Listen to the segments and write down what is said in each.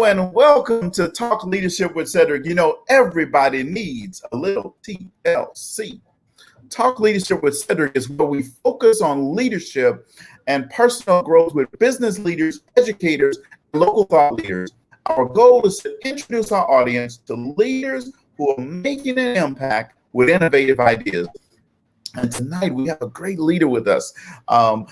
and welcome to Talk Leadership with Cedrick. You know, everybody needs a little TLC. Talk Leadership with Cedrick is where we focus on leadership and personal growth with business leaders, educators, and local thought leaders. Our goal is to introduce our audience to leaders who are making an impact with innovative ideas. And tonight we have a great leader with us. Our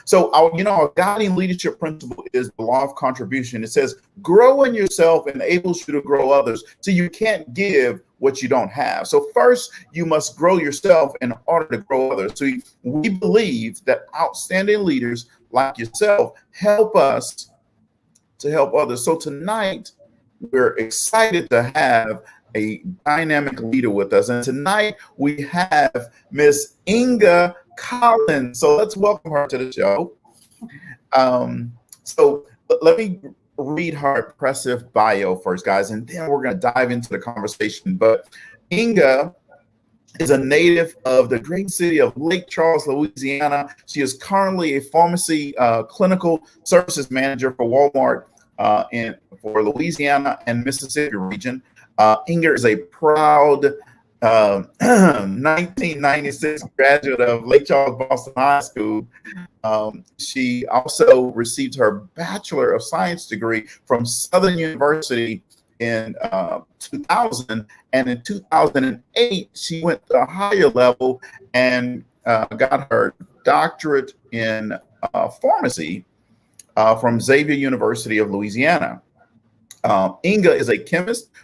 guiding leadership principle is the law of contribution. It says, grow in yourself enables you to grow others. So you can't give what you don't have. So first, you must grow yourself in order to grow others. So we believe that outstanding leaders like yourself help us to help others. So tonight, we're excited to have a dynamic leader with us. And tonight we have Miss Inga Collins. So let's welcome her to the show. So let me read her impressive bio first, guys, and then we're going to dive into the conversation. But Inga is a native of the great city of Lake Charles, Louisiana. She is currently a pharmacy clinical services manager for Walmart for Louisiana and Mississippi region. Inga is a proud 1996 graduate of Lake Charles Boston High School. She also received her Bachelor of Science degree from Southern University in 2000, and in 2008 she went to a higher level and got her doctorate in pharmacy from Xavier University of Louisiana. Inga is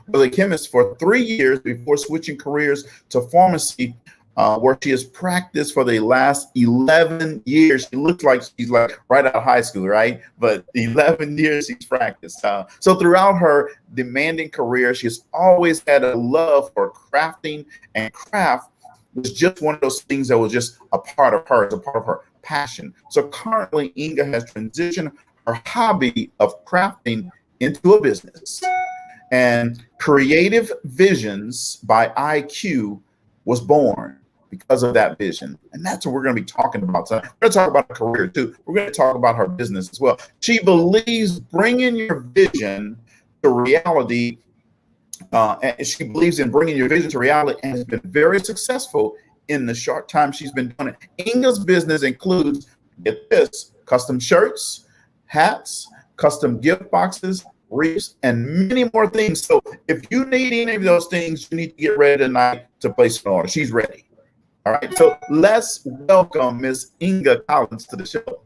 was a chemist for 3 years before switching careers to pharmacy, where she has practiced for the last 11 years. She looks like she's like right out of high school, right? But 11 years she's practiced. So throughout her demanding career, she's always had a love for crafting, and craft was just one of those things that was just a part of her, it's a part of her passion. So currently, Inga has transitioned her hobby of crafting into a business, and Creative Visions by IQ was born because of that vision. And that's what we're going to be talking about tonight. We're going to talk about her career too. We're going to talk about her business as well. She believes bringing your vision to reality, and she believes in bringing your vision to reality, and has been very successful in the short time she's been doing it. Inga's business includes, get this, custom shirts, hats, custom gift boxes, wreaths, and many more things. So if you need any of those things, you need to get ready tonight to place an order. She's ready. All right. So let's welcome Miss Inga Collins to the show.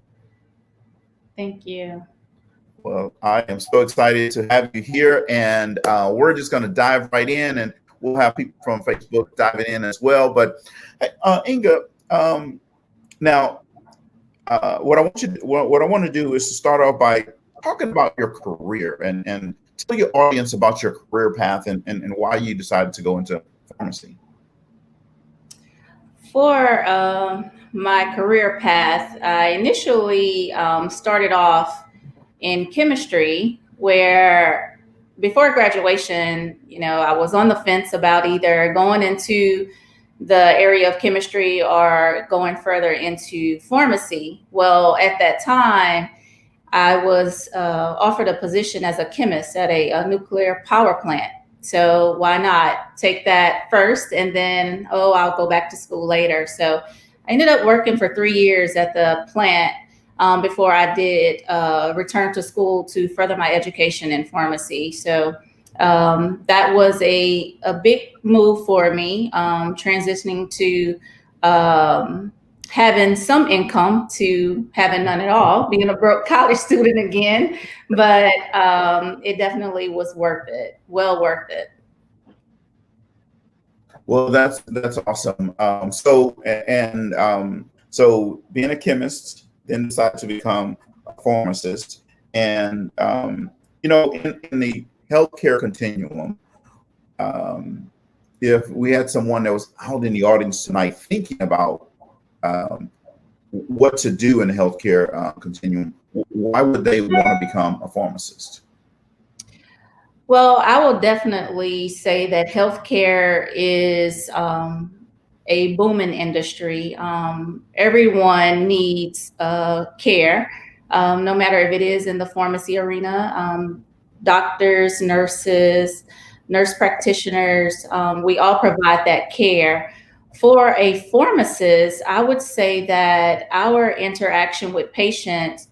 Thank you. Well, I am so excited to have you here, and we're just going to dive right in, and we'll have people from Facebook diving in as well. But Inga, now what I want to do is to start off by talking about your career and tell your audience about your career path and why you decided to go into pharmacy. For my career path, I initially started off in chemistry, where before graduation, I was on the fence about either going into the area of chemistry or going further into pharmacy. Well, at that time, I was offered a position as a chemist at a nuclear power plant. So why not take that first and then, I'll go back to school later. So I ended up working for 3 years at the plant before I did return to school to further my education in pharmacy. So that was a big move for me, transitioning to having some income to having none at all, being a broke college student again. But it definitely was worth it, well worth it. Well, that's awesome. So being a chemist, then decided to become a pharmacist, and in the healthcare continuum, if we had someone that was out in the audience tonight thinking about what to do in the healthcare continuum, why would they want to become a pharmacist? Well, I will definitely say that healthcare is a booming industry. Everyone needs care, no matter if it is in the pharmacy arena. doctors, nurses, nurse practitioners, we all provide that care. For a pharmacist, I would say that our interaction with patients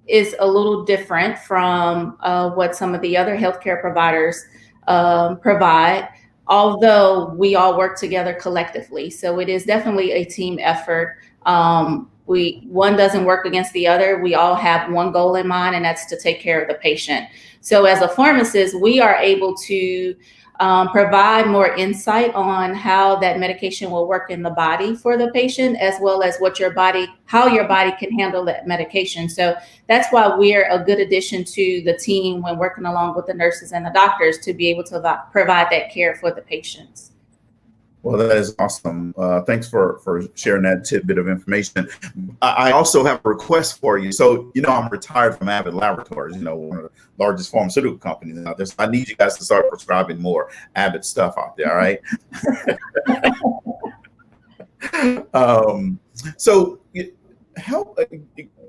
is a little different from what some of the other healthcare providers provide, although we all work together collectively. So it is definitely a team effort. One doesn't work against the other. We all have one goal in mind, and that's to take care of the patient. So as a pharmacist, we are able to provide more insight on how that medication will work in the body for the patient, as well as how your body can handle that medication. So that's why we're a good addition to the team when working along with the nurses and the doctors to be able to provide that care for the patients. Well, that is awesome. Thanks for sharing that tidbit of information. I also have a request for you. So, I'm retired from Abbott Laboratories, one of the largest pharmaceutical companies out there. So I need you guys to start prescribing more Abbott stuff out there. All right. So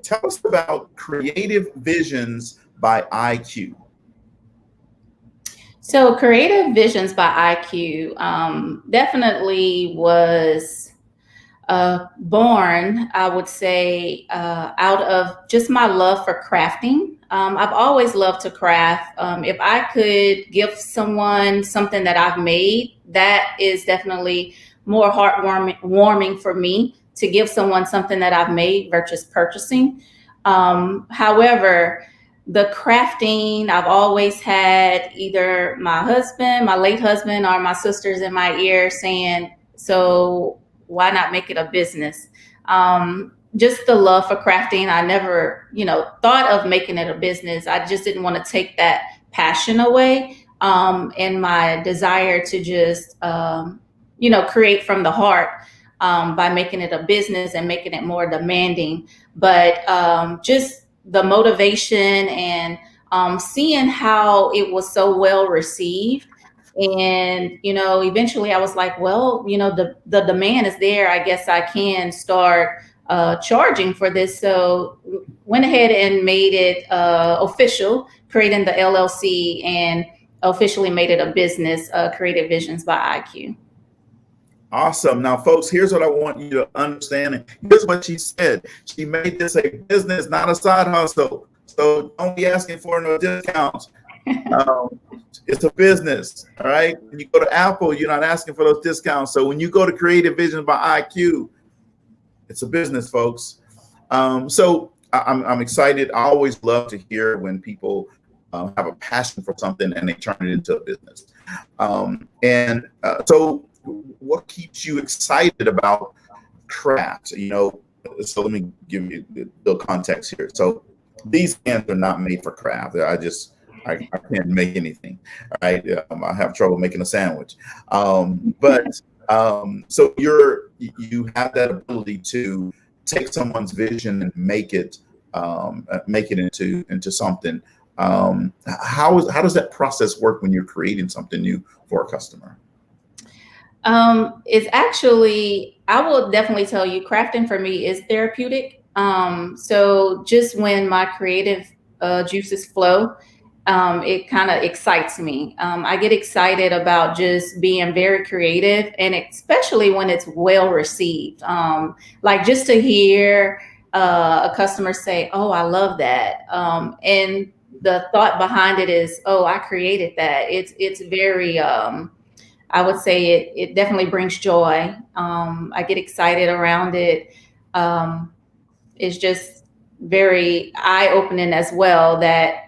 tell us about Creative Visions by IQ. So Creative Visions by IQ definitely was born, I would say, out of just my love for crafting. I've always loved to craft. If I could give someone something that I've made, that is definitely more heartwarming for me, to give someone something that I've made versus purchasing. However, the crafting, I've always had either my late husband, or my sisters in my ear saying, so why not make it a business? Just the love for crafting. I never, thought of making it a business. I just didn't want to take that passion away, and my desire to just, create from the heart, by making it a business and making it more demanding. But just the motivation and seeing how it was so well received. And, eventually I was like, well, the demand is there. I guess I can start charging for this. So went ahead and made it official, creating the LLC, and officially made it a business, Creative Visions by IQ. Awesome. Now, folks, here's what I want you to understand. And here's what she said. She made this a business, not a side hustle. So don't be asking for no discounts. It's a business. All right. When you go to Apple, you're not asking for those discounts. So when you go to Creative Vision by IQ, it's a business, folks. So I'm excited. I always love to hear when people have a passion for something and they turn it into a business. So what keeps you excited about craft? So let me give you the context here. So these hands are not made for craft. I can't make anything. Right? I have trouble making a sandwich. So you have that ability to take someone's vision and make it into something. How does that process work when you're creating something new for a customer? It's actually, I will definitely tell you, crafting for me is therapeutic. So just when my creative juices flow, it kind of excites me. I get excited about just being very creative, and especially when it's well received. Like just to hear a customer say, "Oh, I love that," and the thought behind it is, "Oh, I created that." It's very I would say it definitely brings joy. I get excited around it. It's just very eye-opening as well that,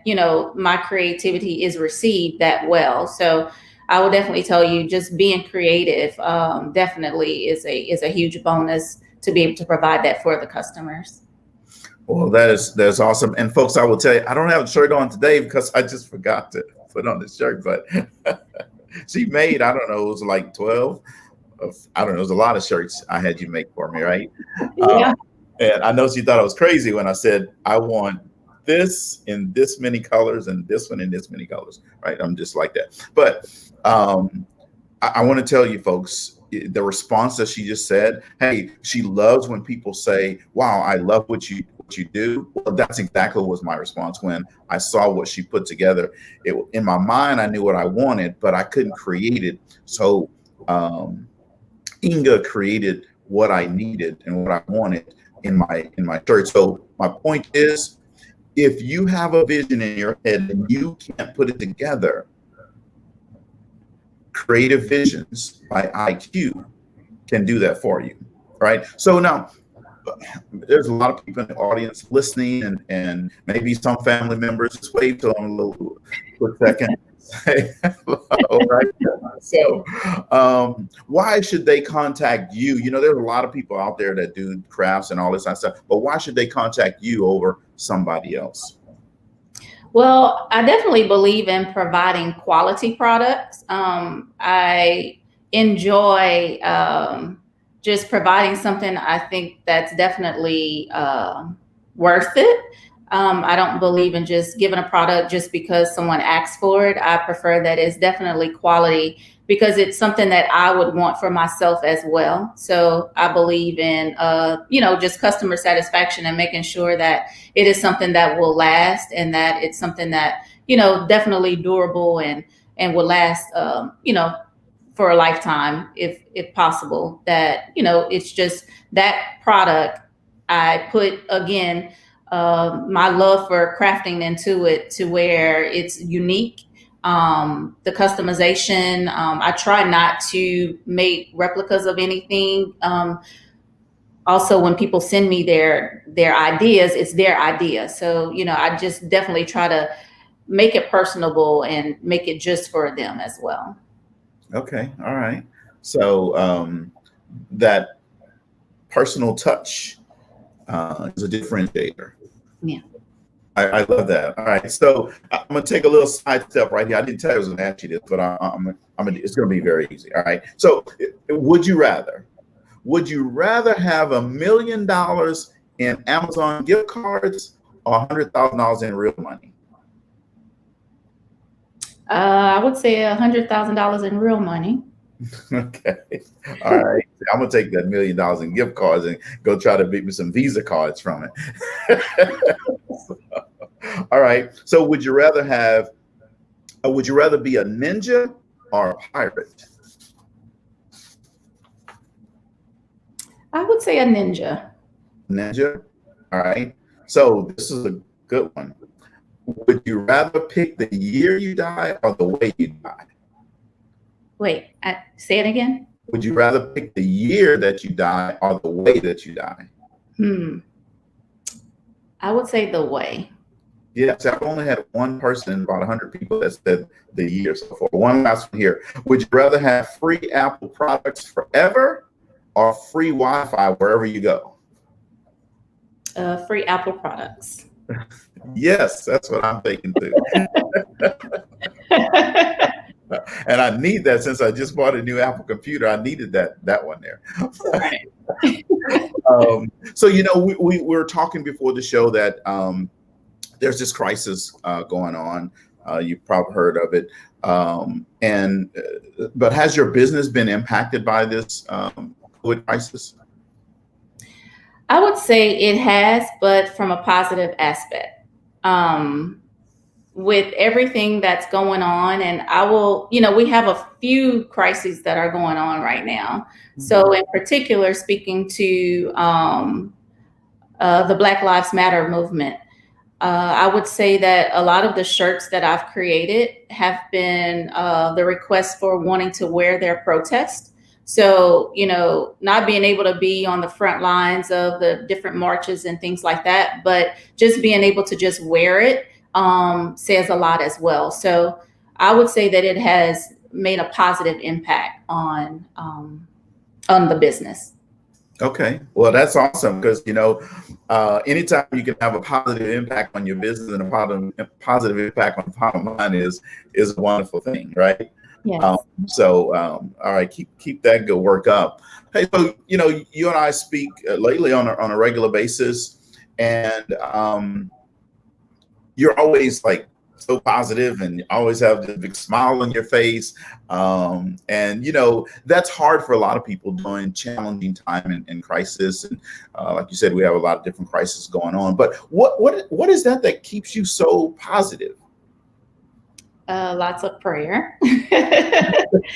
my creativity is received that well. So I would definitely tell you, just being creative definitely is a huge bonus to be able to provide that for the customers. Well, that's awesome. And folks, I will tell you, I don't have a shirt on today because I just forgot to put on the shirt, but she made, I don't know, it was like 12. I don't know, it was a lot of shirts I had you make for me, right? Yeah. And I know she thought I was crazy when I said, I want this in this many colors and this one in this many colors, right? I'm just like that. But I want to tell you folks, the response that she just said, hey, she loves when people say, wow, I love what what you do. Well, that's exactly what was my response when I saw what she put together. In my mind, I knew what I wanted, but I couldn't create it. So Inga created what I needed and what I wanted in my church. So my point is, if you have a vision in your head and you can't put it together, Creative Visions by IQ can do that for you, right? So now, there's a lot of people in the audience listening, and maybe some family members. Just wait till I'm a little quick second. Say hello, right? So, why should they contact you? You know, there's a lot of people out there that do crafts and all this kind of stuff, but why should they contact you over somebody else? Well, I definitely believe in providing quality products. I enjoy just providing something I think that's definitely worth it. I don't believe in just giving a product just because someone asks for it. I prefer that it's definitely quality because it's something that I would want for myself as well. So I believe in, just customer satisfaction and making sure that it is something that will last and that it's something that, definitely durable and will last, for a lifetime, if possible. That, it's just that product I put, again, my love for crafting into it to where it's unique. The customization, I try not to make replicas of anything. Also, when people send me their ideas, it's their idea. So, I just definitely try to make it personable and make it just for them as well. Okay, all right. So that personal touch is a differentiator. Yeah. I love that. All right, so I'm gonna take a little side step right here. I didn't tell you I was gonna ask you this, but it's gonna be very easy. All right. So, would you rather have $1 million in Amazon gift cards or $100,000 in real money? I would say $100,000 in real money. Okay. All right. I'm gonna take that $1 million in gift cards and go try to beat me some Visa cards from it. All right. So would you rather be a ninja or a pirate? I would say a ninja. Ninja. All right. So this is a good one. Would you rather pick the year you die or the way you die? Wait, say it again. Would you rather pick the year that you die or the way that you die? I would say the way. Yes, I've only had one person, about 100 people, that said the year so far. One last one here. Would you rather have free Apple products forever or free Wi-Fi wherever you go? Free Apple products. Yes, that's what I'm thinking too. And I need that since I just bought a new Apple computer. I needed that one there. So, we were talking before the show that there's this crisis going on. You've probably heard of it. But has your business been impacted by this COVID crisis? I would say it has, but from a positive aspect. With everything that's going on, and we have a few crises that are going on right now. Mm-hmm. So in particular, speaking to the Black Lives Matter movement, I would say that a lot of the shirts that I've created have been the request for wanting to wear their protest. So, not being able to be on the front lines of the different marches and things like that, but just being able to just wear it says a lot as well. So I would say that it has made a positive impact on the business. Okay, well, that's awesome because anytime you can have a positive impact on your business and a positive impact on the bottom line is a wonderful thing, right? Yes. All right, keep that good work up. Hey, so you and I speak lately on a regular basis, and you're always like so positive and always have the big smile on your face. And, you know, that's hard for a lot of people during challenging time and crisis. And like you said, we have a lot of different crises going on. But what is that keeps you so positive? Lots of prayer. Definitely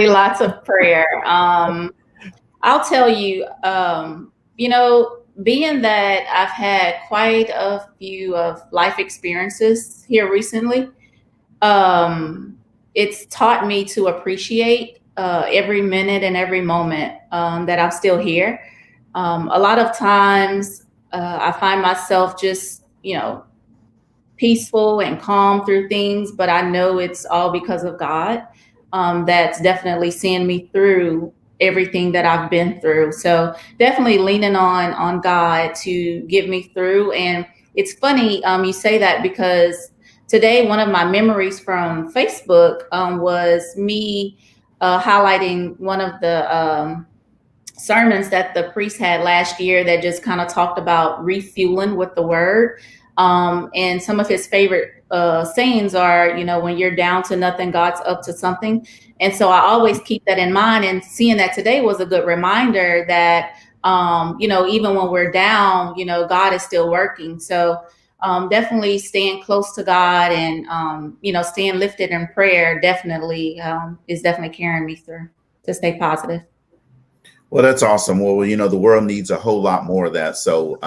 lots of prayer. I'll tell you, you know, being that I've had quite a few of life experiences here recently, it's taught me to appreciate every minute and every moment that I'm still here. A lot of times I find myself just, you know, peaceful and calm through things, but I know it's all because of God. That's definitely seeing me through everything that I've been through. So definitely leaning on God to get me through. And it's funny you say that, because today one of my memories from Facebook was me highlighting one of the sermons that the priest had last year that just kind of talked about refueling with the word. And some of his favorite sayings are, you know, when you're down to nothing, God's up to something. And so I always keep that in mind. And seeing that today was a good reminder that, you know, even when we're down, you know, God is still working. So definitely staying close to God and, you know, staying lifted in prayer definitely is definitely carrying me through to stay positive. Well, that's awesome. Well, you know, the world needs a whole lot more of that. So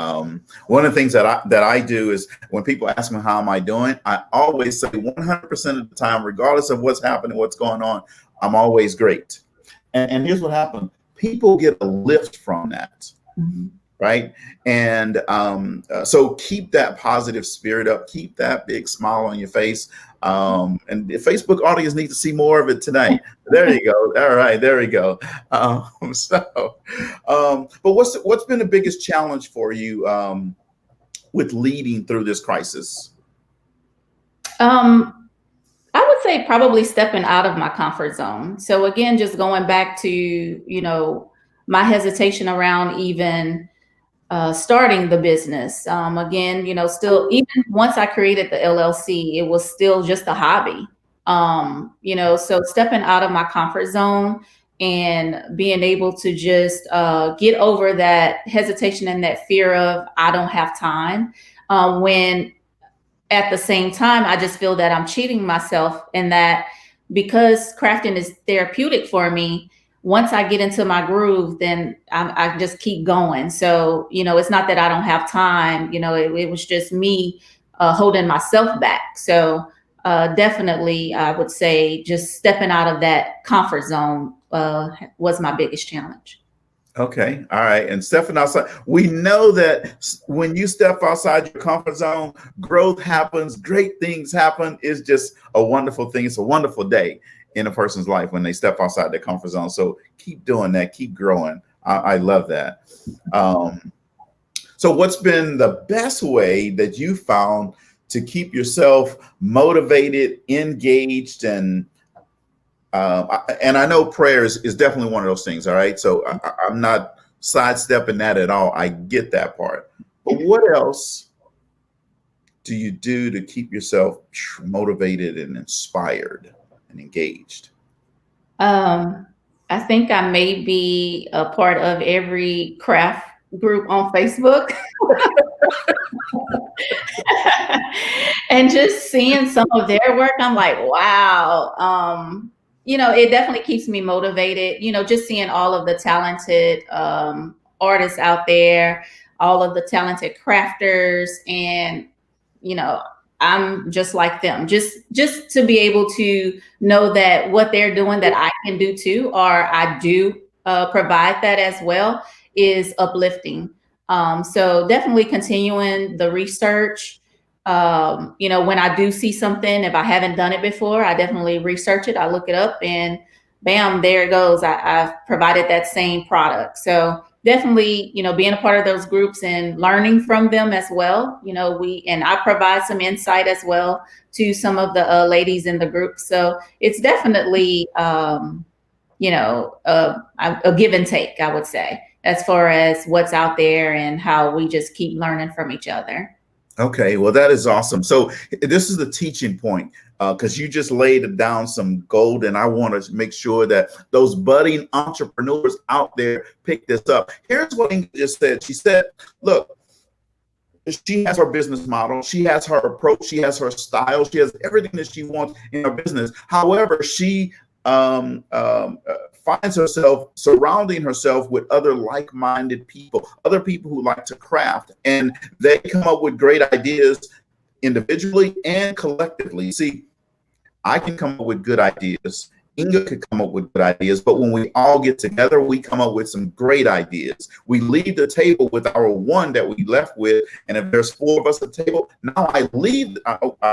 one of the things that I do is when people ask me how am I doing, I always say 100% of the time, regardless of what's happening, what's going on, I'm always great. And here's what happened. People get a lift from that. Mm-hmm. Right. And so keep that positive spirit up, keep that big smile on your face. And the Facebook audience needs to see more of it tonight. There you go. All right. There we go. But what's been the biggest challenge for you with leading through this crisis? I would say probably stepping out of my comfort zone. So again, just going back to, you know, my hesitation around even starting the business. Again, you know, still, even once I created the LLC, it was still just a hobby. You know, so stepping out of my comfort zone and being able to just get over that hesitation and that fear of I don't have time. When at the same time, I just feel that I'm cheating myself, and that because crafting is therapeutic for me, once I get into my groove, then I just keep going. So, you know, it's not that I don't have time, you know, it was just me holding myself back. So definitely, I would say just stepping out of that comfort zone was my biggest challenge. Okay. All right. And stepping outside, we know that when you step outside your comfort zone, growth happens, great things happen. It's just a wonderful thing. It's a wonderful day in a person's life when they step outside their comfort zone. So keep doing that, keep growing. I love that. So what's been the best way that you found to keep yourself motivated, engaged, and I know prayer is definitely one of those things. All right. So I'm not sidestepping that at all. I get that part. But what else do you do to keep yourself motivated and inspired and engaged? I think I may be a part of every craft group on Facebook. And just seeing some of their work, I'm like, wow. You know, it definitely keeps me motivated, you know, just seeing all of the talented artists out there, all of the talented crafters. And, you know, I'm just like them, just to be able to know that what they're doing that I can do too, or I do provide that as well, is uplifting. So definitely continuing the research. You know, when I do see something, if I haven't done it before, I definitely research it. I look it up and bam, there it goes. I've provided that same product. So definitely, you know, being a part of those groups and learning from them as well. You know, I provide some insight as well to some of the ladies in the group. So it's definitely, you know, a give and take, I would say, as far as what's out there and how we just keep learning from each other. Okay, well, that is awesome. So this is the teaching point, because you just laid down some gold, and I want to make sure that those budding entrepreneurs out there pick this up. Here's what Inga just said. She said, look, she has her business model, she has her approach, she has her style, she has everything that she wants in her business. However, she finds herself surrounding herself with other like-minded people, other people who like to craft, and they come up with great ideas individually and collectively. See, I can come up with good ideas. Inga could come up with good ideas, but when we all get together, we come up with some great ideas. We leave the table with our one that we left with, and if there's four of us at the table, now I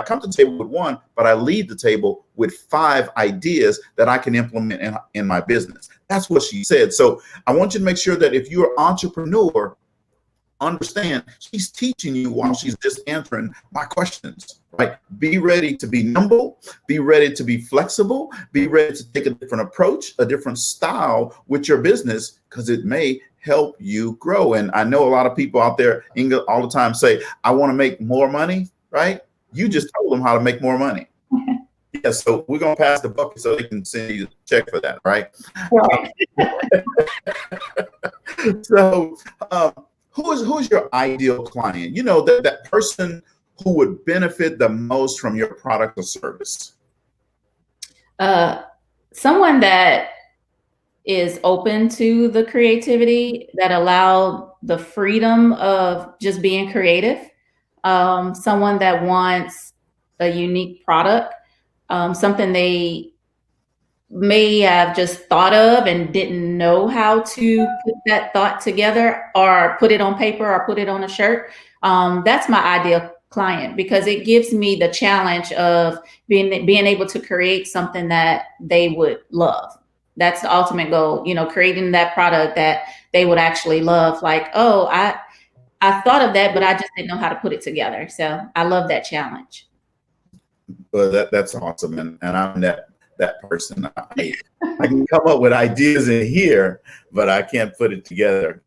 come to the table with one, but I leave the table with 5 ideas that I can implement in my business. That's what she said. So I want you to make sure that if you're an entrepreneur, understand she's teaching you while she's just answering my questions, right? Be ready to be nimble, be ready to be flexible, be ready to take a different approach, a different style with your business, because it may help you grow. And I know a lot of people out there, Inga, all the time say, I want to make more money, right? You just told them how to make more money. Yeah, so we're going to pass the bucket so they can send you a check for that, right? Right. So, who's your ideal client? You know, that person who would benefit the most from your product or service. Someone that is open to the creativity, that allow the freedom of just being creative. Someone that wants a unique product, something they may have just thought of and didn't know how to put that thought together or put it on paper or put it on a shirt. That's my ideal client, because it gives me the challenge of being able to create something that they would love. That's the ultimate goal, you know, creating that product that they would actually love. Like, oh, I thought of that, but I just didn't know how to put it together. So I love that challenge. Well, that's awesome. And I'm that person. I can come up with ideas in here, but I can't put it together.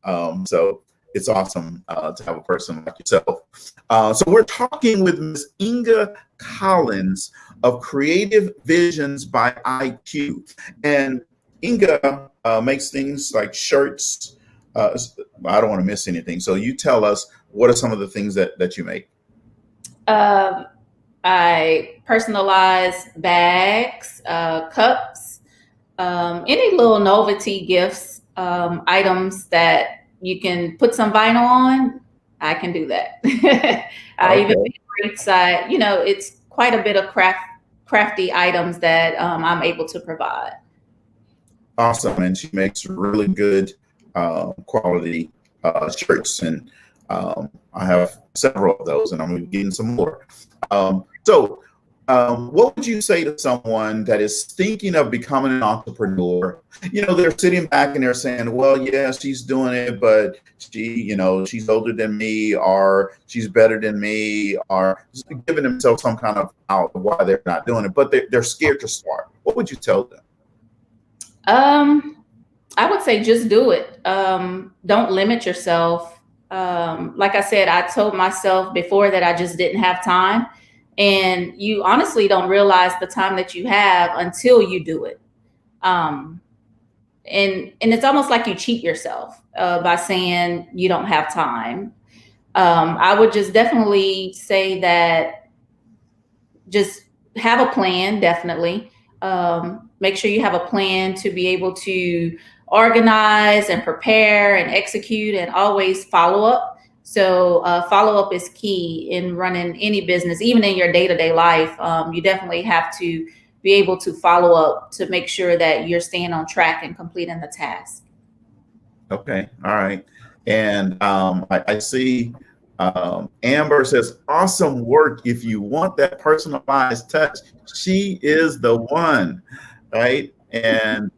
So it's awesome to have a person like yourself. So we're talking with Ms. Inga Collins of Creative Visions by IQ. And Inga makes things like shirts. I don't want to miss anything. So you tell us, what are some of the things that you make? I personalize bags, cups, any little novelty gifts, items that you can put some vinyl on. I can do that. I even make wreaths. You know, it's quite a bit of crafty items that I'm able to provide. Awesome. And she makes really good quality shirts. And I have several of those, and I'm getting some more. So what would you say to someone that is thinking of becoming an entrepreneur? You know, they're sitting back and they're saying, well, yeah, she's doing it, but she's older than me, or she's better than me, or giving themselves some kind of out of why they're not doing it, but they're scared to start. What would you tell them? I would say just do it. Don't limit yourself. Like I said, I told myself before that I just didn't have time. And you honestly don't realize the time that you have until you do it. And it's almost like you cheat yourself by saying you don't have time. I would just definitely say that just have a plan, definitely. Make sure you have a plan to be able to organize and prepare and execute, and always follow up. So follow up is key in running any business, even in your day-to-day life. You definitely have to be able to follow up to make sure that you're staying on track and completing the task. Okay. All right. And I see Amber says, awesome work. If you want that personalized touch, she is the one, right? And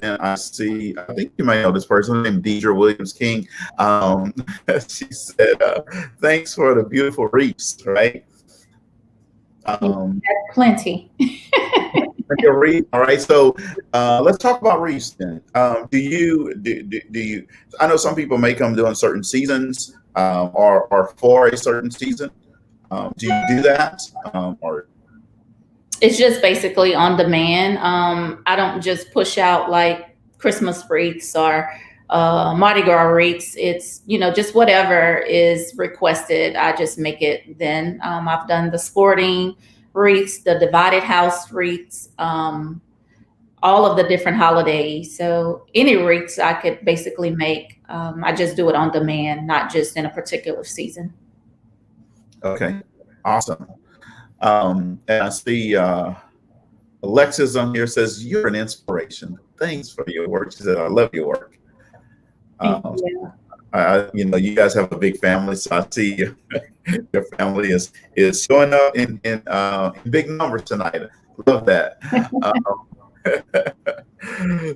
then I see, I think you might know this person named Deidre Williams King. She said, thanks for the beautiful wreaths, right? Plenty. All right, so let's talk about wreaths then. Do you? I know some people make them during certain seasons. or for a certain season? Do you do that? Or It's just basically on demand. I don't just push out like Christmas wreaths or Mardi Gras wreaths. It's, just whatever is requested. I just make it then. I've done the sporting wreaths, the divided house wreaths, all of the different holidays. So any wreaths I could basically make. I just do it on demand, not just in a particular season. okay, awesome. And I see Alexis on here says you're an inspiration. Thanks for your work. She said, I love your work. Thank Um, you. you guys have a big family, so I see your family is showing up in big numbers tonight. Love that.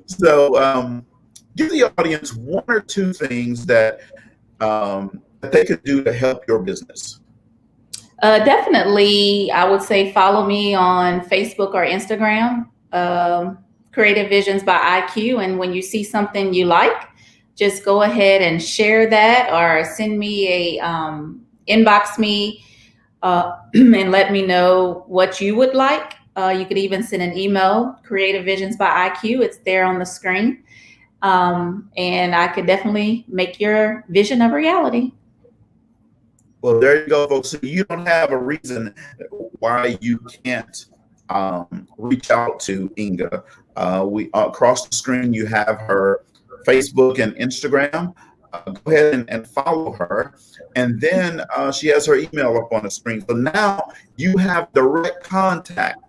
So, give the audience one or two things that that they could do to help your business. Definitely, I would say follow me on Facebook or Instagram, Creative Visions by IQ. And when you see something you like, just go ahead and share that or send me inbox me and let me know what you would like. You could even send an email, Creative Visions by IQ. It's there on the screen. And I could definitely make your vision a reality. Well, there you go, folks. So you don't have a reason why you can't reach out to Inga. We across the screen, you have her Facebook and Instagram. Go ahead and follow her. And then she has her email up on the screen. So now you have direct contact.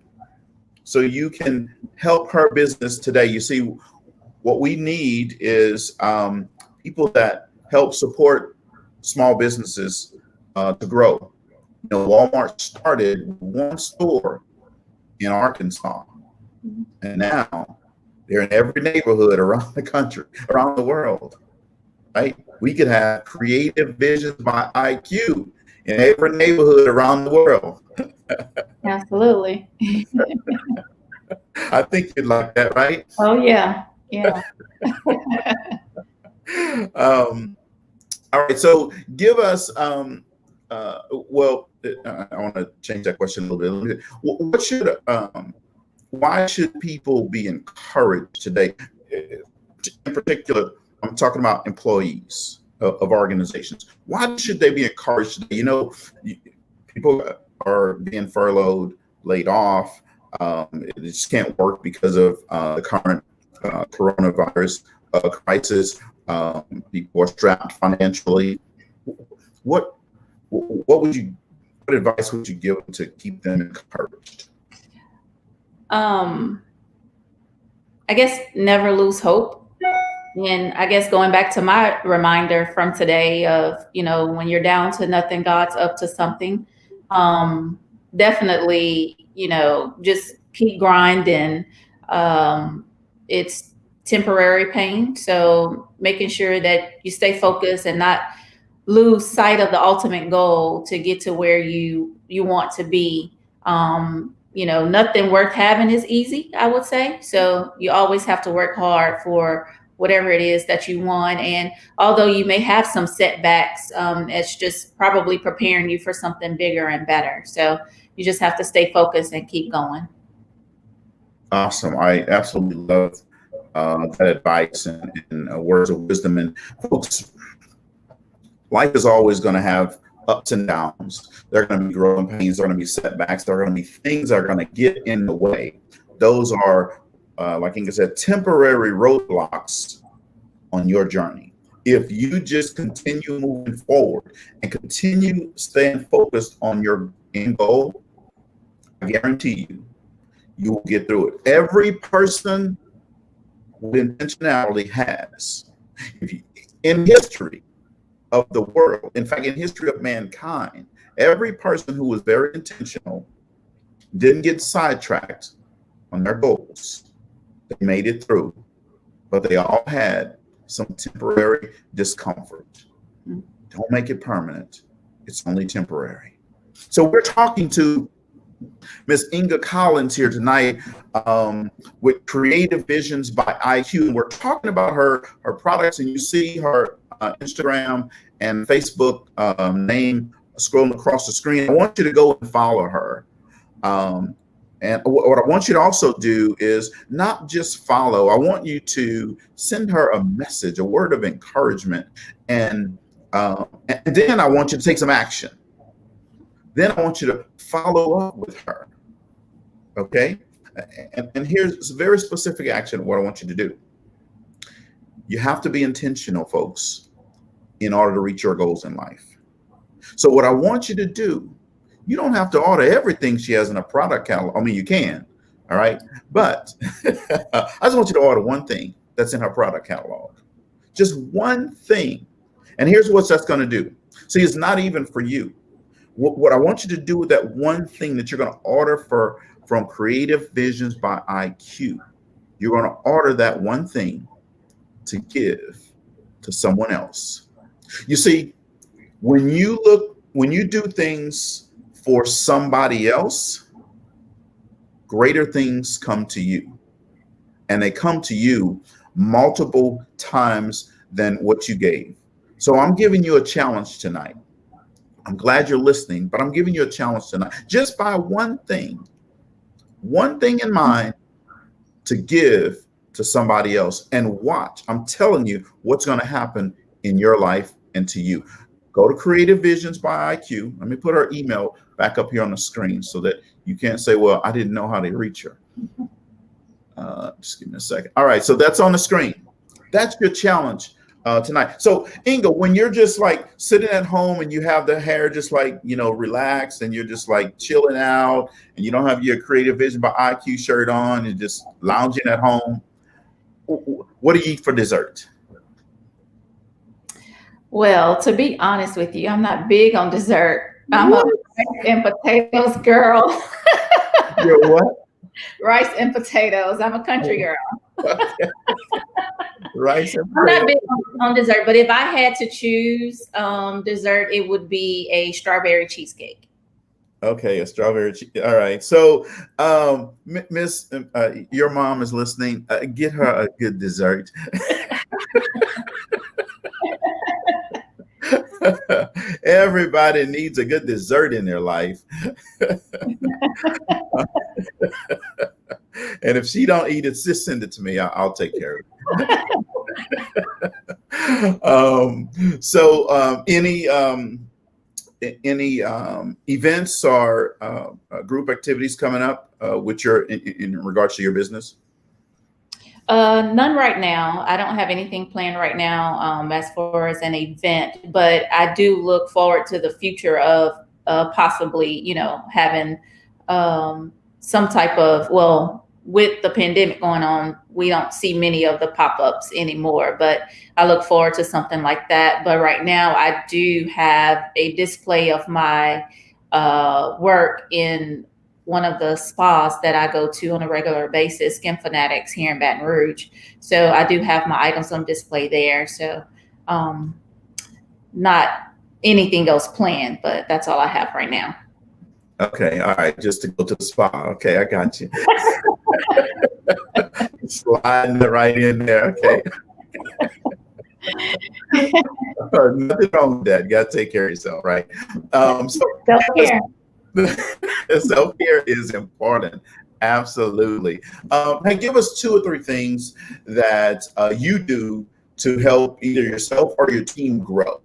So you can help her business today. You see, what we need is people that help support small businesses to grow. Walmart started one store in Arkansas, and now they're in every neighborhood around the country, around the world, right? We could have Creative Visions by IQ in every neighborhood around the world. Absolutely. I think you'd like that, right? Oh, yeah. Yeah. All right, so give us well, I want to change that question a little bit. What should why should people be encouraged today? In particular, I'm talking about employees of organizations. Why should they be encouraged today? People are being furloughed, laid off. It just can't work because of the current coronavirus crisis. People are strapped financially. What advice would you give them to keep them encouraged? I guess never lose hope. And I guess going back to my reminder from today of, when you're down to nothing, God's up to something. Definitely, just keep grinding. It's temporary pain. So making sure that you stay focused and not lose sight of the ultimate goal to get to where you want to be. Nothing worth having is easy, I would say. So you always have to work hard for whatever it is that you want. And although you may have some setbacks, it's just probably preparing you for something bigger and better. So you just have to stay focused and keep going. Awesome. I absolutely love that advice and words of wisdom. And folks, life is always going to have ups and downs. There are going to be growing pains. There are going to be setbacks. There are going to be things that are going to get in the way. Those are, like Inga said, temporary roadblocks on your journey. If you just continue moving forward and continue staying focused on your end goal, I guarantee you will get through it. Every person with intentionality has. In history of the world, in fact, in history of mankind, every person who was very intentional didn't get sidetracked on their goals. They made it through, but they all had some temporary discomfort. Don't make it permanent. It's only temporary. So we're talking to Miss Inga Collins here tonight with Creative Visions by IQ, and we're talking about her products. And you see her Instagram and Facebook name scrolling across the screen. I want you to go and follow her. And what I want you to also do is not just follow. I want you to send her a message, a word of encouragement, and then I want you to take some action. Then I want you to follow up with her. Okay? And here's a very specific action, what I want you to do. You have to be intentional, folks, in order to reach your goals in life. So what I want you to do, you don't have to order everything she has in a product catalog. I mean, you can, all right? But I just want you to order one thing that's in her product catalog. Just one thing. And here's what that's going to do. See, it's not even for you. What I want you to do with that one thing that you're going to order from Creative Visions by IQ, you're going to order that one thing to give to someone else. You see, when you do things for somebody else, greater things come to you. And they come to you multiple times than what you gave. So I'm giving you a challenge tonight. I'm glad you're listening, but I'm giving you a challenge tonight. Just buy one thing in mind to give to somebody else, and watch. I'm telling you what's going to happen in your life and to you. Go to Creative Visions by IQ. Let me put her email back up here on the screen so that you can't say, well, I didn't know how to reach her. Just give me a second. All right, so that's on the screen. That's your challenge tonight. So Inga, when you're just like sitting at home and you have the hair just like, relaxed, and you're just like chilling out, and you don't have your Creative Vision by IQ shirt on, and just lounging at home, what do you eat for dessert? Well, to be honest with you, I'm not big on dessert. I'm a rice and potatoes girl. You're what? Rice and potatoes. I'm a country girl. Okay. Rice and I'm not big on dessert, but if I had to choose dessert, it would be a strawberry cheesecake. Okay, a strawberry. All right. So, Miss, your mom is listening. Get her a good dessert. Everybody needs a good dessert in their life. And if she don't eat it, just send it to me. I'll take care of it. Any events or group activities coming up with in regards to your business? None right now. I don't have anything planned right now as far as an event, but I do look forward to the future of possibly, having some type of, with the pandemic going on, we don't see many of the pop-ups anymore, but I look forward to something like that. But right now I do have a display of my work in one of the spas that I go to on a regular basis, Skin Fanatics here in Baton Rouge. So I do have my items on display there. So not anything else planned, but that's all I have right now. Okay. All right. Just to go to the spa. Okay. I got you. Sliding it right in there. Okay. Nothing wrong with that. You got to take care of yourself, right? Self-care. Self-care is important. Absolutely. Hey, give us 2 or 3 things that you do to help either yourself or your team grow.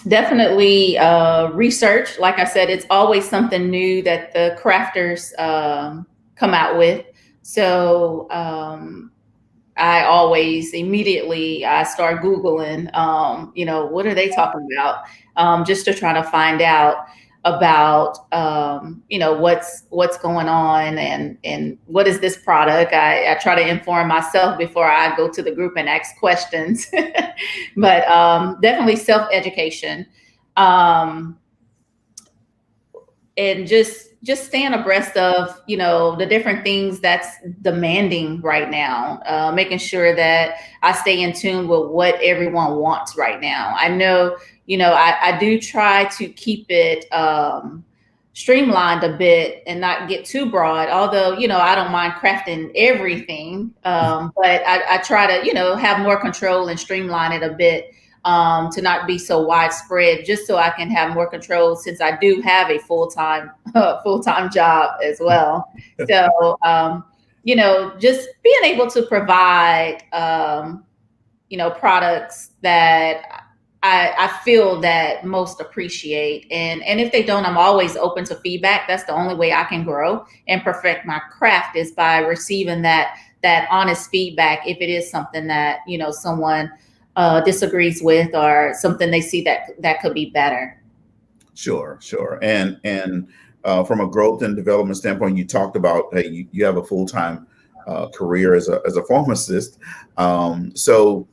Definitely research. Like I said, it's always something new that the crafters come out with. So I always immediately start Googling, what are they talking about? Just to try to find out about, what's going on and what is this product. I try to inform myself before I go to the group and ask questions, but definitely self-education, and just staying abreast of, the different things that's demanding right now, making sure that I stay in tune with what everyone wants right now. I know, I do try to keep it streamlined a bit and not get too broad. Although, I don't mind crafting everything, but I try to, have more control and streamline it a bit, to not be so widespread, just so I can have more control, since I do have a full-time job as well. So, just being able to provide, products that I feel that most appreciate. And if they don't, I'm always open to feedback. That's the only way I can grow and perfect my craft, is by receiving that honest feedback. If it is something that, someone disagrees with, or something they see that could be better. Sure. And from a growth and development standpoint, you talked about, hey, you have a full-time career as a pharmacist. So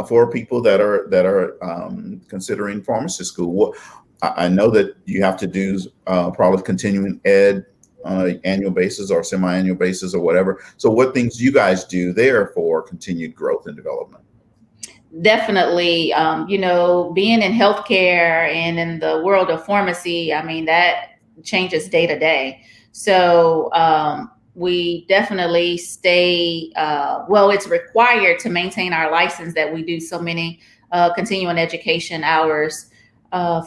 for people that are considering pharmacy school, I know that you have to do probably continuing ed on an annual basis or semi-annual basis or whatever. So what things do you guys do there for continued growth and development? Definitely, being in healthcare and in the world of pharmacy, I mean, that changes day to day. So we definitely stay, it's required to maintain our license, that we do so many continuing education hours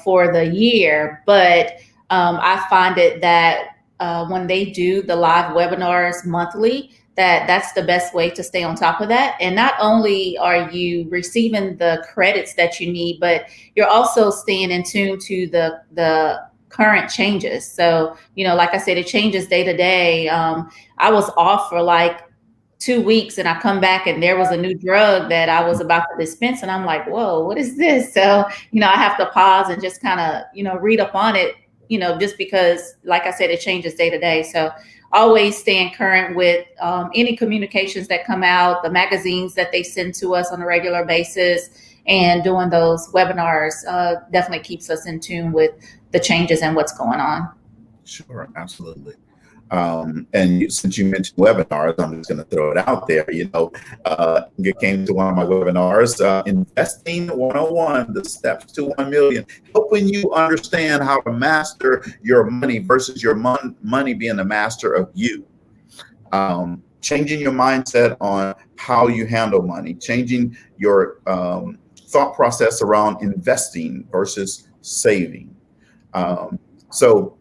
for the year. But I find it that when they do the live webinars monthly, that's the best way to stay on top of that. And not only are you receiving the credits that you need, but you're also staying in tune to the current changes. So, like I said, it changes day to day. I was off for like 2 weeks, and I come back and there was a new drug that I was about to dispense. And I'm like, whoa, what is this? So, I have to pause and just kind of, read up on it, just because, like I said, it changes day to day. So always staying current with any communications that come out, the magazines that they send to us on a regular basis, and doing those webinars definitely keeps us in tune with the changes and what's going on. Sure, absolutely. And since you mentioned webinars, I'm just going to throw it out there. Inga came to one of my webinars, Investing 101, the steps to 1 million, helping you understand how to master your money versus your money being the master of you. Changing your mindset on how you handle money, changing your thought process around investing versus saving. So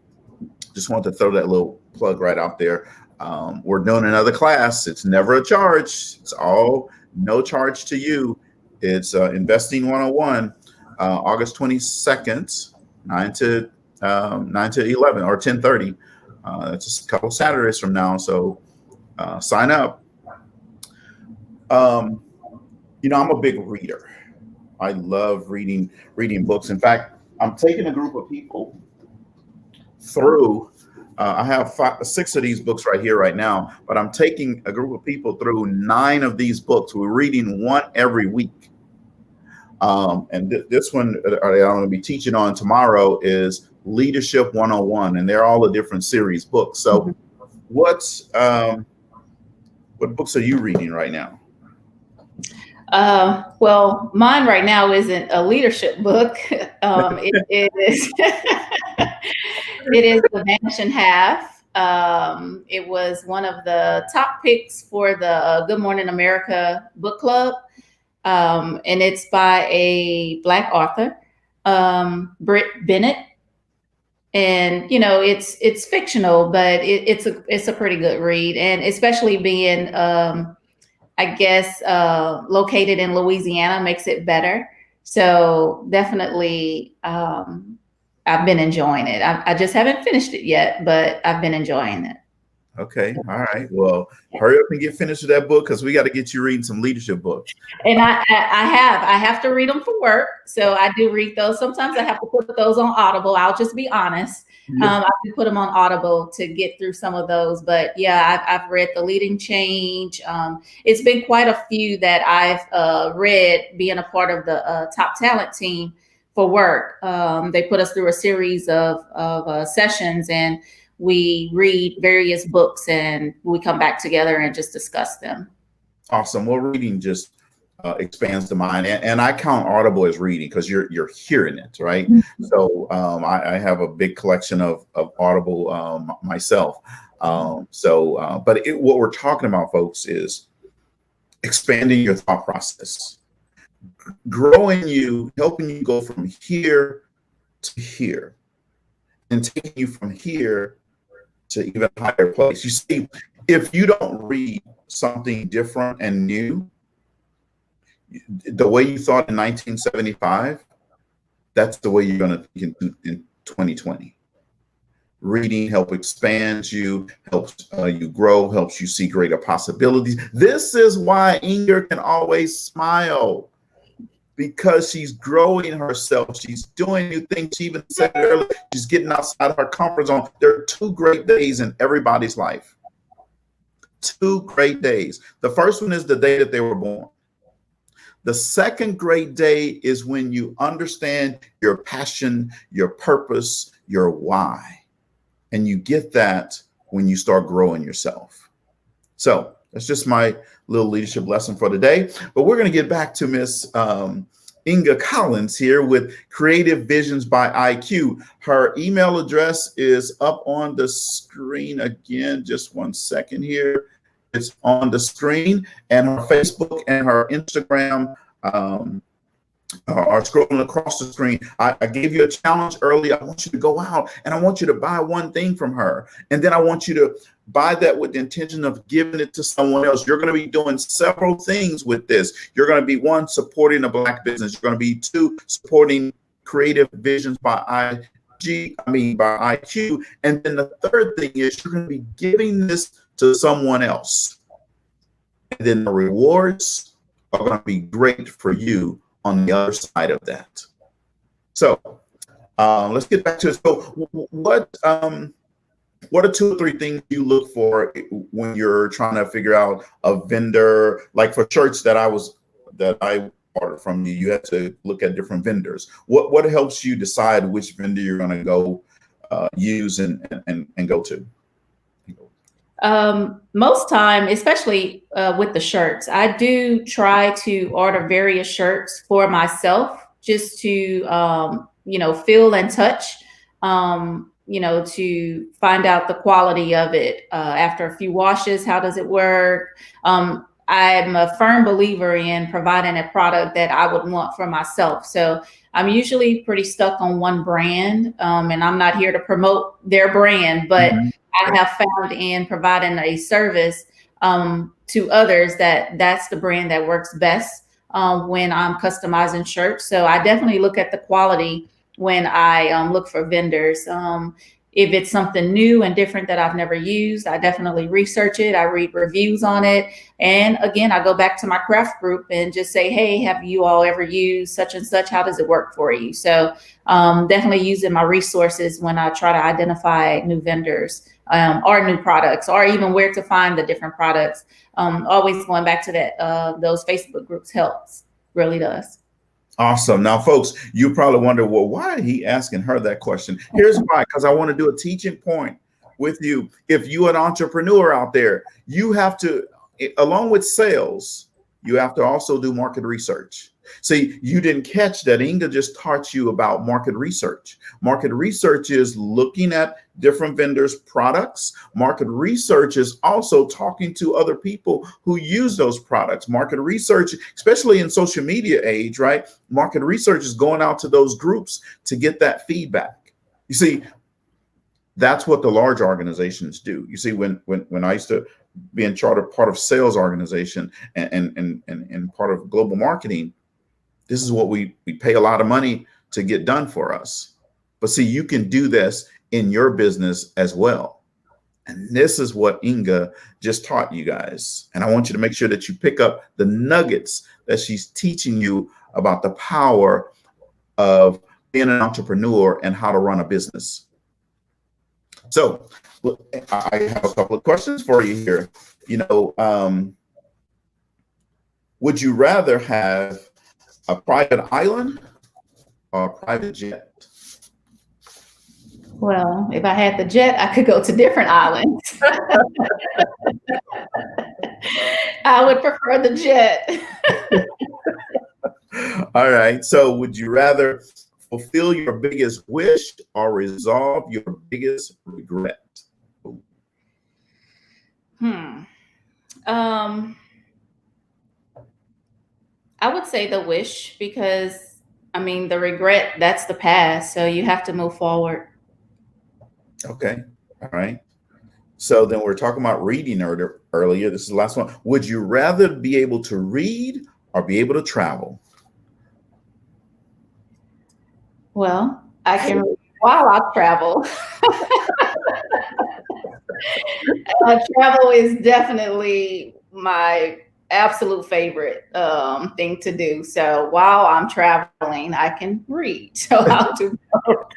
just wanted to throw that little plug right out there. We're doing another class. It's never a charge. It's all no charge to you. It's Investing 101, August 22nd, 9 to 11 or 10:30. It's just a couple Saturdays from now. So sign up. I'm a big reader. I love reading books. In fact, I'm taking a group of people through, I have 6 of these books right here right now, but I'm taking a group of people through 9 of these books. We're reading one every week. And this one I'm going to be teaching on tomorrow is Leadership 101, and they're all a different series books. So what books are you reading right now? Well, mine right now isn't a leadership book. It is it is The Vanishing Half. It was one of the top picks for the Good Morning America book club. And it's by a Black author, Britt Bennett. And it's fictional, but it's a pretty good read, and especially being I guess located in Louisiana makes it better. So definitely I've been enjoying it. I just haven't finished it yet, but I've been enjoying it. Okay. All right. Well, hurry up and get finished with that book, because we got to get you reading some leadership books. And I have to read them for work. So I do read those. Sometimes I have to put those on Audible. I'll just be honest. I do put them on Audible to get through some of those. But yeah, I've read The Leading Change. It's been quite a few that I've read, being a part of the top talent team for work. They put us through a series of sessions, and we read various books, and we come back together and just discuss them. Awesome. Well, reading just expands the mind. And I count Audible as reading because you're hearing it, right? So I have a big collection of Audible myself. But what we're talking about, folks, is expanding your thought process, growing you, helping you go from here to here, and taking you from here to even higher place. You see, if you don't read something different and new, the way you thought in 1975, that's the way you're going to think in 2020. Reading helps expand you, helps you grow, helps you see greater possibilities. This is why Inga can always smile, because she's growing herself. She's doing new things. She even said earlier, she's getting outside her comfort zone. There are 2 great days in everybody's life. 2 great days. The first one is the day that they were born. The second great day is when you understand your passion, your purpose, your why. And you get that when you start growing yourself. So that's just my little leadership lesson for today. But we're going to get back to Miss Inga Collins here with Creative Visions by IQ. Her email address is up on the screen again. Just one second here. It's on the screen, and her Facebook and her Instagram are scrolling across the screen. I gave you a challenge early. I want you to go out and I want you to buy one thing from her. And then I want you to buy that with the intention of giving it to someone else. You're going to be doing several things with this. You're going to be, 1, supporting a Black business. You're going to be 2, supporting Creative Visions by IQ. And then the third thing is you're going to be giving this to someone else. And then the rewards are going to be great for you on the other side of that. So let's get back to it. So what are 2 or 3 things you look for when you're trying to figure out a vendor? Like for shirts that I ordered from you, you had to look at different vendors. What helps you decide which vendor you're going to go use and go to? Most time, especially with the shirts, I do try to order various shirts for myself just to, feel and touch, to find out the quality of it after a few washes. How does it work? I'm a firm believer in providing a product that I would want for myself. So I'm usually pretty stuck on one brand, and I'm not here to promote their brand, but I have found in providing a service to others that's the brand that works best when I'm customizing shirts. So I definitely look at the quality when I look for vendors. If it's something new and different that I've never used, I definitely research it. I read reviews on it. And again, I go back to my craft group and just say, hey, have you all ever used such and such? How does it work for you? So definitely using my resources when I try to identify new vendors or new products, or even where to find the different products. Always going back to that, those Facebook groups helps, really does. Awesome. Now, folks, you probably wonder, well, why are he asking her that question? Here's why, because I want to do a teaching point with you. If you're an entrepreneur out there, you have to, along with sales, you have to also do market research. See, you didn't catch that Inga just taught you about market research. Market research is looking at different vendors' products. Market research is also talking to other people who use those products. Market research, especially in social media age, right? Market research is going out to those groups to get that feedback. You see, that's what the large organizations do. You see, when I used to be in charge of part of sales organization and part of global marketing, this is what we pay a lot of money to get done for us. But see, you can do this in your business as well. And this is what Inga just taught you guys. And I want you to make sure that you pick up the nuggets that she's teaching you about the power of being an entrepreneur and how to run a business. So I have a couple of questions for you here. Would you rather have a private island or a private jet? Well, if I had the jet, I could go to different islands. I would prefer the jet. All right. So would you rather fulfill your biggest wish or resolve your biggest regret? Hmm. Um, I would say the wish because I mean the regret, that's the past. So you have to move forward. Okay. All right. So then we're talking about reading earlier. This is the last one. Would you rather be able to read or be able to travel? Well, I can while I travel. Travel is definitely my absolute favorite thing to do. So while I'm traveling, I can read. So I'll do both.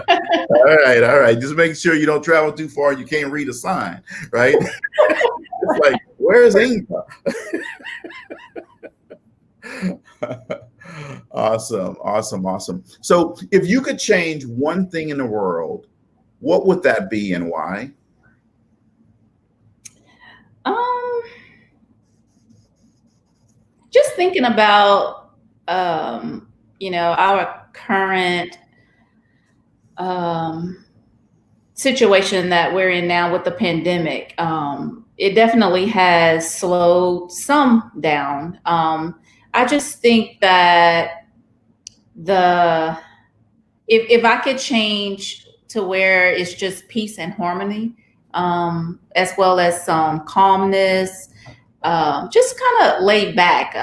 All right, all right. Just make sure you don't travel too far. You can't read a sign, right? It's like, where's Inga? Awesome, awesome, awesome. So, if you could change one thing in the world, what would that be and why? Um, just thinking about our current um situation that we're in now with the pandemic. It definitely has slowed some down. I just think that the if I could change to where it's just peace and harmony, as well as some calmness, just kind of laid back.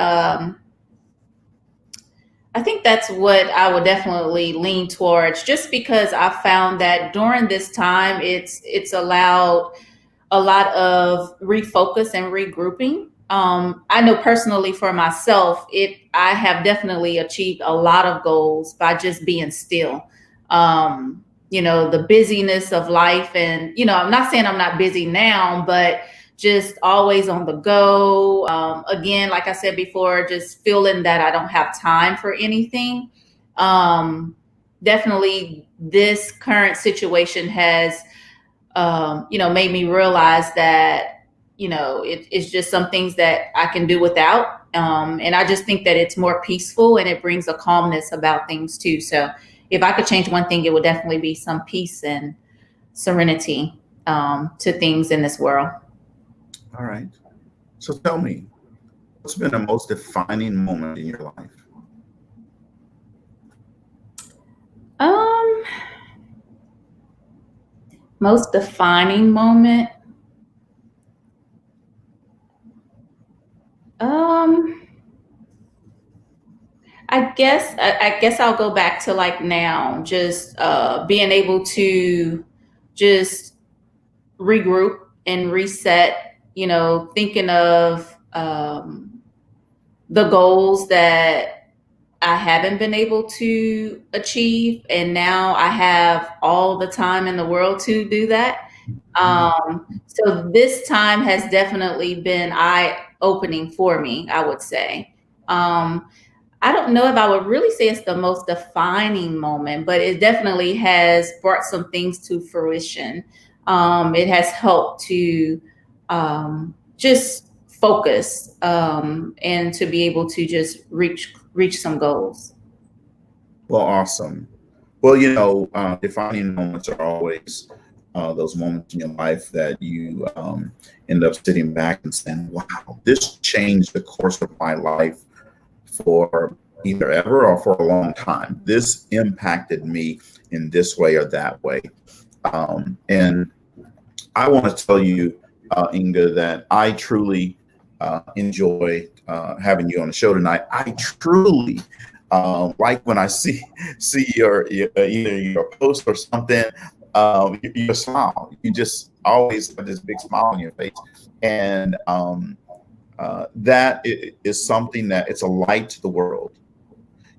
I think that's what I would definitely lean towards, just because I found that during this time, it's allowed a lot of refocus and regrouping. I know personally for myself, it I have definitely achieved a lot of goals by just being still. The busyness of life, and I'm not saying I'm not busy now, but just always on the go. Again, like I said before, just feeling that I don't have time for anything. Um, Definitely, this current situation has made me realize that, it's just some things that I can do without. And I just think that it's more peaceful and it brings a calmness about things too. So if I could change one thing, it would definitely be some peace and serenity to things in this world. All right. So tell me, what's been the most defining moment in your life? Um, Most defining moment. Um, I guess I'll go back to like now, just being able to just regroup and reset, thinking of the goals that I haven't been able to achieve. And now I have all the time in the world to do that. So this time has definitely been eye opening for me, I would say. Um, I don't know if I would really say it's the most defining moment, but it definitely has brought some things to fruition. It has helped to just focus and to be able to just reach some goals. Well, awesome. Well, defining moments are always those moments in your life that you end up sitting back and saying, wow, this changed the course of my life for either ever or for a long time. This impacted me in this way or that way. And I want to tell you, Inga, that I truly enjoy having you on the show tonight. I truly like when I see your either your post or something. Your smile. You just always have this big smile on your face, and is something that it's a light to the world.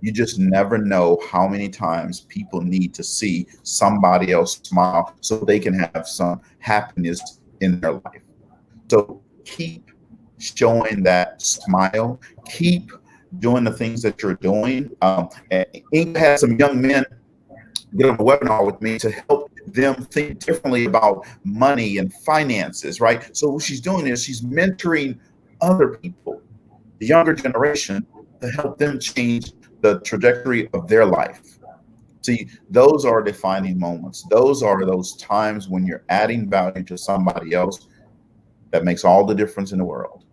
You just never know how many times people need to see somebody else smile so they can have some happiness in their life. So keep showing that smile. Keep doing the things that you're doing. And Inc. has some young men get on a webinar with me to help them think differently about money and finances, right? So what she's doing is she's mentoring other people, the younger generation, to help them change the trajectory of their life. See, those are defining moments. Those are those times when you're adding value to somebody else that makes all the difference in the world.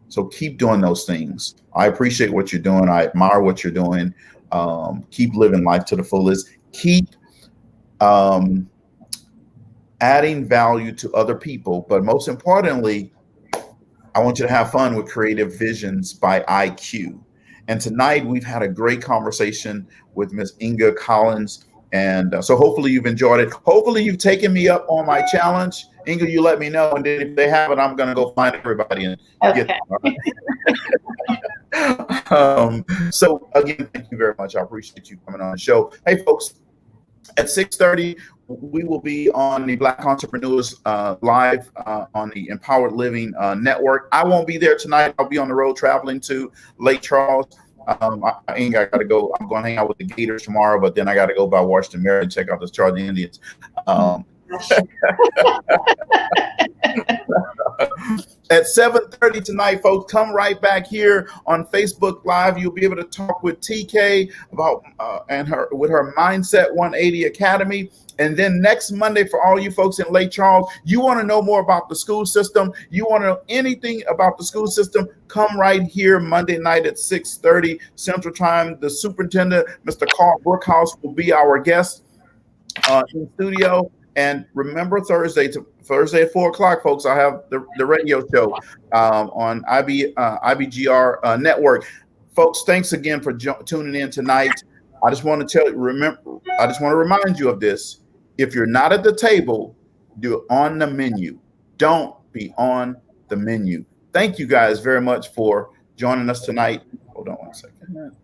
So keep doing those things. I appreciate what you're doing. I admire what you're doing. Keep living life to the fullest. Keep adding value to other people. But most importantly, I want you to have fun with Creative Visions by IQ. And tonight we've had a great conversation with Miss Inga Collins. And so hopefully you've enjoyed it. Hopefully you've taken me up on my challenge. Inga, you let me know. And then if they haven't, I'm going to go find everybody and get them. So again, thank you very much. I appreciate you coming on the show. Hey, folks, at 6:30, we will be on the Black Entrepreneurs Live on the Empowered Living Network. I won't be there tonight. I'll be on the road traveling to Lake Charles. I got to go. I'm going to hang out with the Gators tomorrow, but then I got to go by Washington, Maryland, check out the Charlie Indians. At 7:30 tonight, folks, come right back here on Facebook Live. You'll be able to talk with TK about with her Mindset 180 Academy. And then next Monday, for all you folks in Lake Charles, you want to know more about the school system, you want to know anything about the school system, come right here Monday night at 6:30 Central Time. The superintendent, Mr. Carl Brookhouse, will be our guest in studio. And remember, Thursday at 4 o'clock, folks, I have the radio show on IBGR Network. Folks, thanks again for tuning in tonight. I just want to remind you of this. If you're not at the table, you're on the menu. Don't be on the menu. Thank you guys very much for joining us tonight. Hold on one second.